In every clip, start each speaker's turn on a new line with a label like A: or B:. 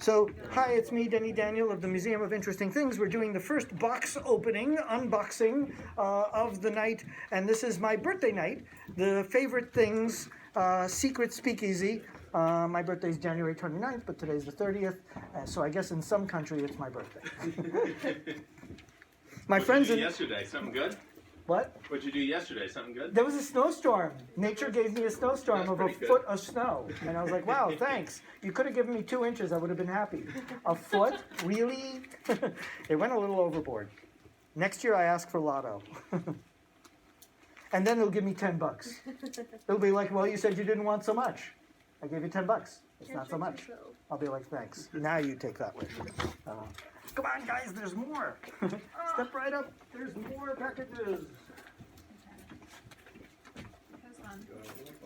A: So, hi, it's me, Denny Daniel of the Museum of Interesting Things. We're doing the first box opening, unboxing of the night, and this is my birthday night, the Favorite Things Secret Speakeasy. My birthday is January 29th, but today's the 30th, so I guess in some country it's my birthday. My friends...
B: What did you do yesterday? Something good?
A: What?
B: What'd you do yesterday? Something good?
A: There was a snowstorm. Nature gave me a snowstorm of a foot of snow. And I was like, wow, thanks. You could have given me 2 inches. I would have been happy. A foot? Really? It went a little overboard. Next year I ask for lotto. And then they'll give me $10. It'll be like, well, you said you didn't want so much. I gave you $10. It's not so much. I'll be like, thanks. Now you take that with you. Come on, guys, there's more. Step right up. There's more packages.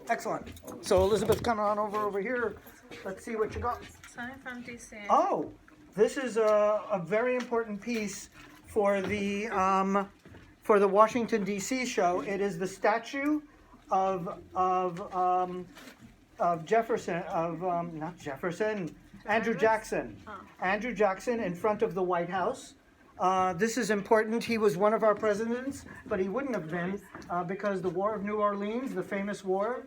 A: Excellent. So, Elizabeth, come on over here. Let's see what you got.
C: Something from DC.
A: Oh, this is a very important piece for the Washington, D.C. show. It is the statue of Jefferson, not Jefferson, Andrew Jackson. Andrew Jackson in front of the White House. This is important. He was one of our presidents, but he wouldn't have been because the War of New Orleans, the famous war,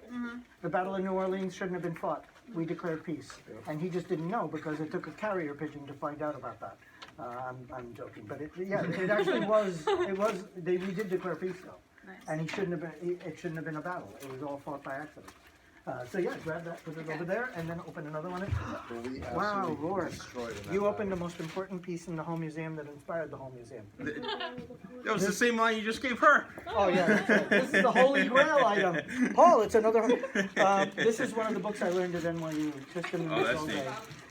A: the Battle of New Orleans shouldn't have been fought. We declared peace. And he just didn't know because it took a carrier pigeon to find out about that. I'm joking, but it actually was, we did declare peace though.
C: Nice.
A: And it shouldn't have been a battle. It was all fought by accident. So yeah, grab that, put it over there, and then open another one. Wow, Lord. You opened the most important piece in the whole museum that inspired the whole museum.
B: That was the same line you just gave her.
A: Oh yeah, that's right. This is the Holy Grail item. Paul, it's another, this is one of the books I learned at NYU. Tristan and Isolde.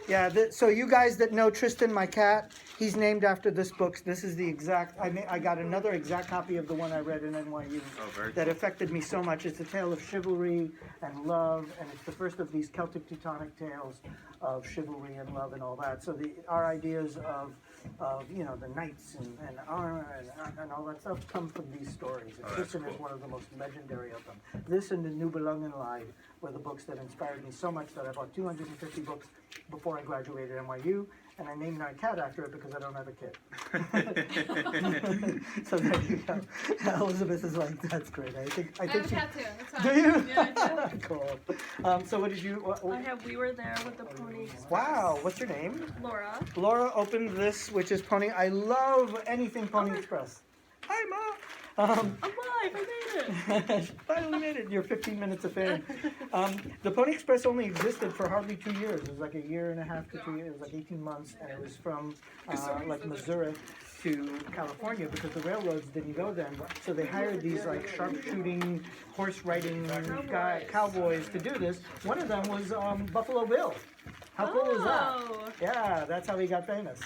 A: Yeah, so you guys that know Tristan, my cat, he's named after this book. This is the exact, I got another exact copy of the one I read in NYU that affected me so much. It's a tale of chivalry and love, and it's the first of these Celtic Teutonic tales of chivalry and love and all that. So our ideas of you know, the knights and armor and all that stuff come from these stories. And Tristan is one of the most legendary of them. This and the Nibelungenlied were the books that inspired me so much that I bought 250 books before I graduated NYU, and I named my cat after it because I don't have a kid. So there you go. Elizabeth is like, that's great. I think
C: I have a cat too. That's fine.
A: Do you?
C: Yeah, I do.
A: Cool. So what did you?
C: I have We Were There with the Pony Express.
A: Wow. What's your name?
C: Laura.
A: Laura opened this, which is Pony. I love anything Pony Express. Hi, Ma.
C: I'm live. I made it.
A: Finally made it. You're 15 minutes of fame. The Pony Express only existed for hardly 2 years. It was like 1.5 years to 2 years. It was like 18 months, and it was from like Missouri to California because the railroads didn't go then. So they hired these like sharpshooting, horse riding cowboys to do this. One of them was Buffalo Bill. How cool is that? Yeah, that's how he got famous.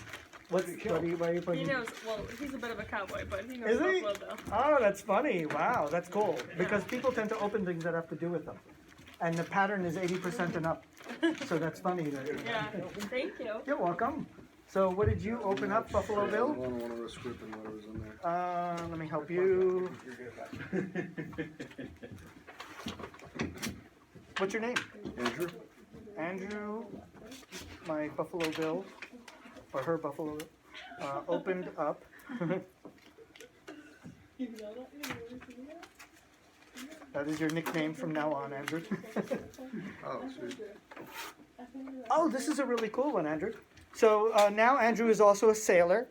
A: Why are you putting?
C: He knows, well, he's a bit of a cowboy, but he knows
A: Is he?
C: Buffalo Bill.
A: Oh, that's funny. Wow, that's cool. Because people tend to open things that have to do with them. And the pattern is 80% and up. So that's funny.
C: Yeah, thank you.
A: You're welcome. So what did you open up, Buffalo Bill?
D: One of the script and whatever's in there.
A: Let me help you. What's your name?
D: Andrew?
A: Andrew, my Buffalo Bill. Or her Buffalo opened up. That is your nickname from now on, Andrew.
D: Oh, sweet.
A: Oh, this is a really cool one, Andrew. So now Andrew is also a sailor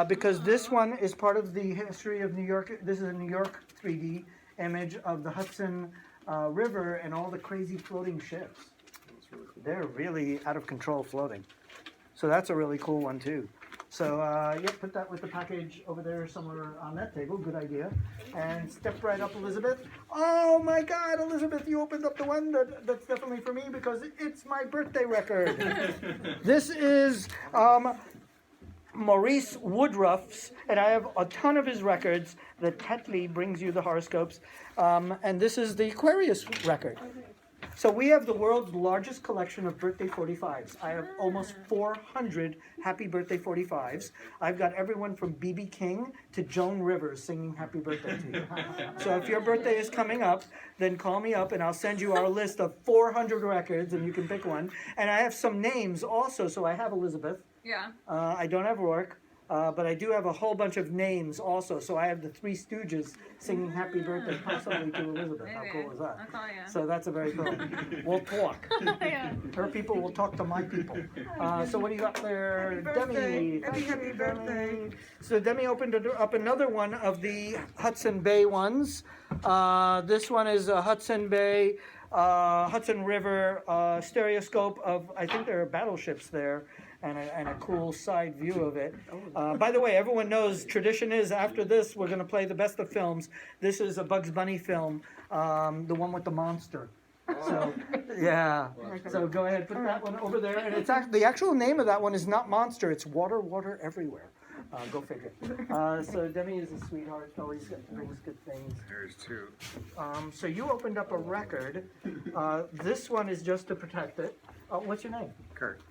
A: because this one is part of the history of New York. This is a New York 3D image of the Hudson River and all the crazy floating ships.
D: Really cool.
A: They're really out of control floating. So that's a really cool one too. So yeah, put that with the package over there somewhere on that table. Good idea. And step right up, Elizabeth. Oh my God, Elizabeth, you opened up the one that's definitely for me because it's my birthday record. This is Maurice Woodruff's, and I have a ton of his records. The Tetley brings you the horoscopes. And this is the Aquarius record. So we have the world's largest collection of birthday 45s. I have almost 400 happy birthday 45s. I've got everyone from B.B. King to Joan Rivers singing happy birthday to you. So if your birthday is coming up, then call me up and I'll send you our list of 400 records and you can pick one. And I have some names also. So I have Elizabeth.
C: Yeah.
A: I don't have Rourke. But I do have a whole bunch of names also. So I have the Three Stooges singing happy birthday personally to Elizabeth. How cool is that?
C: That's all, yeah.
A: So that's a very cool. We'll talk.
C: Yeah.
A: Her people will talk to my people. So what do you got there? Demi. Happy birthday. So Demi opened up another one of the Hudson Bay ones. This one is a Hudson Bay, Hudson River stereoscope of, I think there are battleships there. And a cool side view of it. By the way, everyone knows tradition is after this we're going to play the best of films. This is a Bugs Bunny film, the one with the monster. So yeah. So go ahead, put that one over there. And it's the actual name of that one is not Monster. It's Water Everywhere. Go figure. So Demi is a sweetheart. Always brings good things.
D: There's two.
A: So you opened up a record. This one is just to protect it. What's your name?
D: Kurt.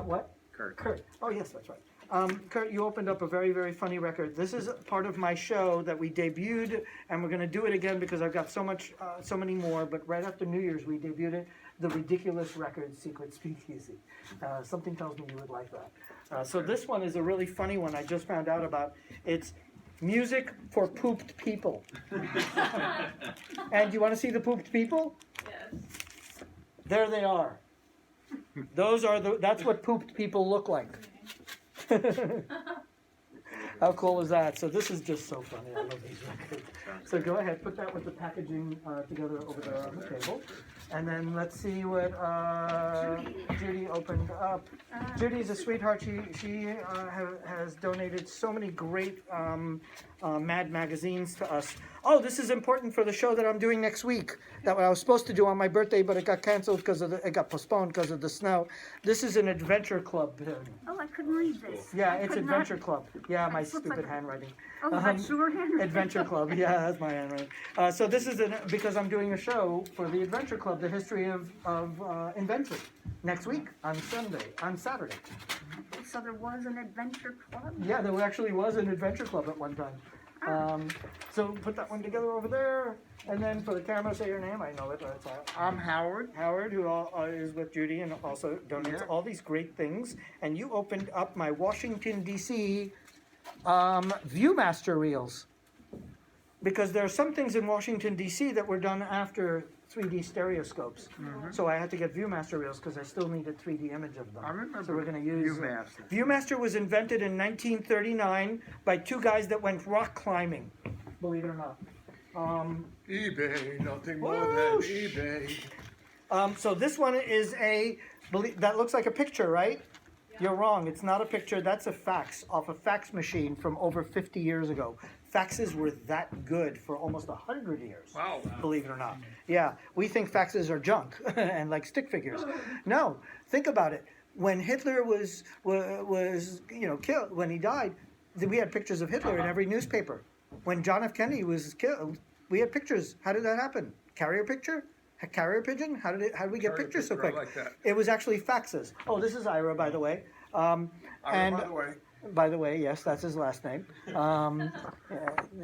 A: What?
D: Kurt.
A: Oh, yes, that's right. Kurt, you opened up a very, very funny record. This is part of my show that we debuted, and we're going to do it again because I've got so many more. But right after New Year's, we debuted it, the Ridiculous Records Secret Speakeasy. Something tells me you would like that. So this one is a really funny one I just found out about. It's music for pooped people. And you want to see the pooped people?
C: Yes.
A: There they are. That's what pooped people look like. How cool is that? So this is just so funny. I love these records. So go ahead, put that with the packaging together over there on the table. And then let's see what Judy opened up. Judy's a sweetheart. She has donated so many great Mad magazines to us. Oh, this is important for the show that I'm doing next week. That I was supposed to do on my birthday, but it got canceled because it got postponed because of the snow. This is an Adventure Club pin.
E: Oh, I couldn't read this.
A: Yeah,
E: I
A: it's
E: could
A: Adventure
E: not.
A: Club. Yeah, my
E: It looks
A: stupid
E: like-
A: handwriting.
E: Oh, that's your handwriting.
A: Adventure Club. Yeah, that's my handwriting. So this is because I'm doing a show for the Adventure Club, the history of invention, next week on Saturday.
E: So there was an adventure club?
A: Yeah, there actually was an Adventure Club at one time. So put that one together over there, and then for the camera, say your name. I know it. That's all.
D: I'm Howard.
A: Howard, who is with Judy and also donates all these great things. And you opened up my Washington, D.C. Viewmaster reels. Because there are some things in Washington, D.C. that were done after 3D stereoscopes. So I had to get Viewmaster reels because I still need a 3D image of them.
D: I remember
A: So we're going to use...
D: Viewmaster.
A: Viewmaster was invented in 1939 by two guys that went rock climbing, believe it or not.
D: eBay, nothing more
A: Whoosh.
D: than eBay.
A: So this one is that looks like a picture, right? You're wrong. It's not a picture. That's a fax off a fax machine from over 50 years ago. Faxes were that good for almost 100 years.
D: Wow.
A: Believe it or not. Yeah, we think faxes are junk and like stick figures. No, think about it. When Hitler was killed, when he died, we had pictures of Hitler in every newspaper. When John F. Kennedy was killed, we had pictures. How did that happen? Carrier picture? A carrier pigeon? How did we get
D: Carrier
A: pictures so
D: picture, I
A: quick?
D: like that.
A: It was actually faxes. Oh, this is Ira, by the way. By the way, yes, that's his last name.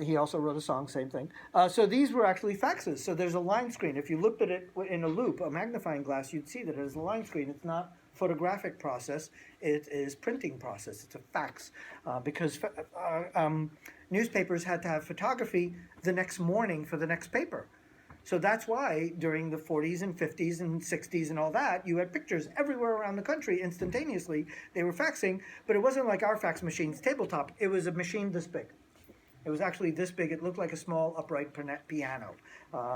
A: He also wrote a song, same thing. So these were actually faxes. So there's a line screen. If you looked at it in a loop, a magnifying glass, you'd see that it is a line screen. It's not photographic process. It is printing process. It's a fax. Because newspapers had to have photography the next morning for the next paper. So that's why during the 40s and 50s and 60s and all that, you had pictures everywhere around the country instantaneously. They were faxing, but it wasn't like our fax machine's tabletop. It was a machine this big. It was actually this big. It looked like a small upright piano.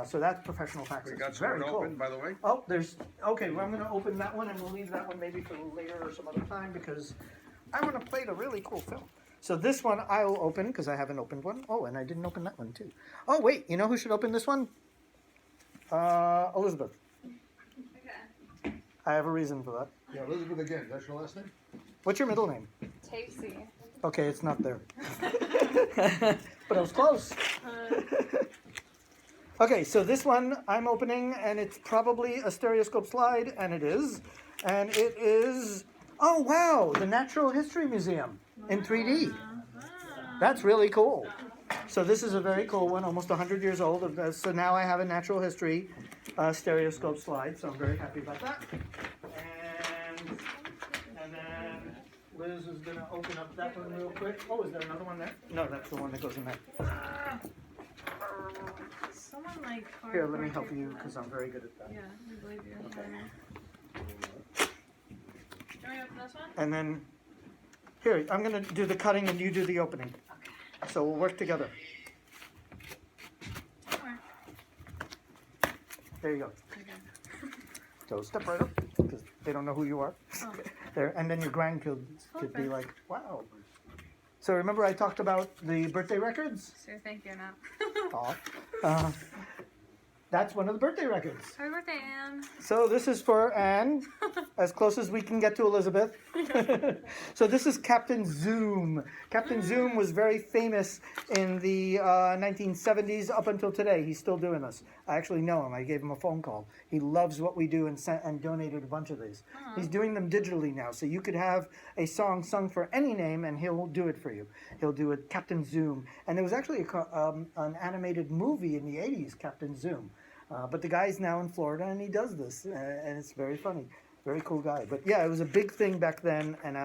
A: So that's professional faxing.
D: We got
A: Very
D: one
A: cool.
D: open, by the way.
A: Oh, okay, well, I'm going to open that one, and we'll leave that one maybe for later or some other time because I want to play the really cool film. So this one I will open because I haven't opened one. Oh, and I didn't open that one too. Oh, wait, you know who should open this one? Elizabeth.
C: Okay.
A: I have a reason for that.
D: Yeah, Elizabeth again. That's your last name?
A: What's your middle name?
C: Tasty.
A: Okay, it's not there. But it was close. Okay, so this one I'm opening, and it's probably a Stereoscope Slide, and it is. And it is, oh wow, the Natural History Museum in 3D. That's really cool. So this is a very cool one, almost 100 years old. So now I have a Natural History Stereoscope Slide, so I'm very happy about that. And then Liz is going to open up that one real quick. Oh, is there another one there? No, that's the one that goes in there.
C: Someone like.
A: Here, let me help you because I'm very good at that.
C: Yeah, I believe you.
A: Okay.
C: Do you want to open this one?
A: And then, here, I'm going to do the cutting and you do the opening. So we'll work together.
C: Somewhere.
A: There you go.
C: Okay.
A: So step right up because they don't know who you are.
C: Oh.
A: There, and then your grandkids could be like, wow. So remember I talked about the birthday records?
C: So thank you now.
A: Aw. That's one of the birthday records.
C: Happy birthday, Anne.
A: So this is for Anne, as close as we can get to Elizabeth. So this is Captain Zoom. Captain Zoom was very famous in the 1970s up until today. He's still doing this. I actually know him. I gave him a phone call. He loves what we do and donated a bunch of these. He's doing them digitally now, so you could have a song sung for any name and he'll do it for you. He'll do it, Captain Zoom. And there was actually an animated movie in the 80s, Captain Zoom. But the guy's now in Florida and he does this, and it's very funny. Very cool guy. But yeah, it was a big thing back then, and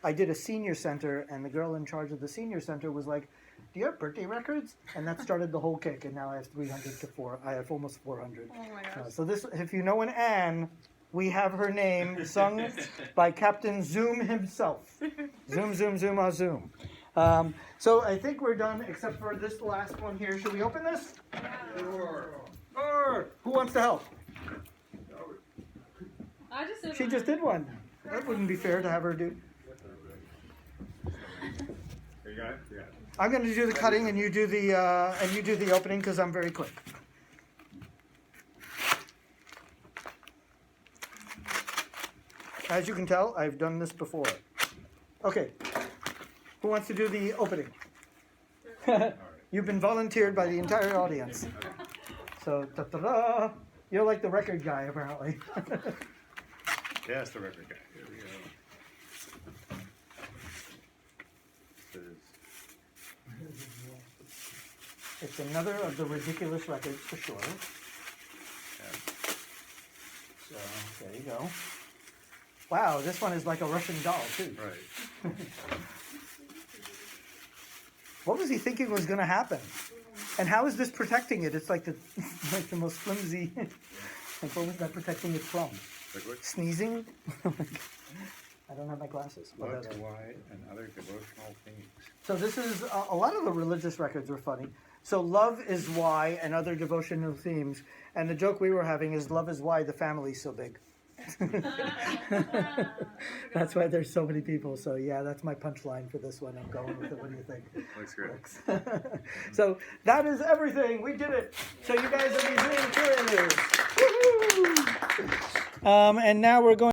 A: I did a senior center, and the girl in charge of the senior center was like, do you have birthday records? And that started the whole kick, and now I have 300 to 4. I have almost 400.
C: Oh my gosh.
A: So this, if you know an Anne, we have her name sung by Captain Zoom himself. Zoom, zoom, zoom, ah, zoom. So I think we're done, except for this last one here. Should we open this? Or who wants to help?
C: I just did
A: She
C: one.
A: just did one. That wouldn't be fair to have her do.
D: You got it? Yeah.
A: I'm going to do the cutting and you do the opening because I'm very quick. As you can tell, I've done this before. Okay. Who wants to do the opening? You've been volunteered by the entire audience. So, ta-da-da! You're like the record guy, apparently.
D: Yeah, it's the record guy. Here we go.
A: It's another of the ridiculous records for sure. So, there you go. Wow, this one is like a Russian doll, too.
D: Right.
A: What was he thinking was going to happen? And how is this protecting it? It's like the most flimsy. Like, what was that protecting it from?
D: Like what?
A: Sneezing? I don't have my glasses. What are
D: Love,
A: they?
D: why, and other devotional themes.
A: So this is, a lot of the religious records are funny. So love is why and other devotional themes. And the joke we were having is love is why the family's so big. That's why there's so many people. So yeah, that's my punchline for this one. I'm going with it. What do you think?
D: Looks great.
A: So that is everything. We did it. So you guys are museum curators. Woohoo! And now we're going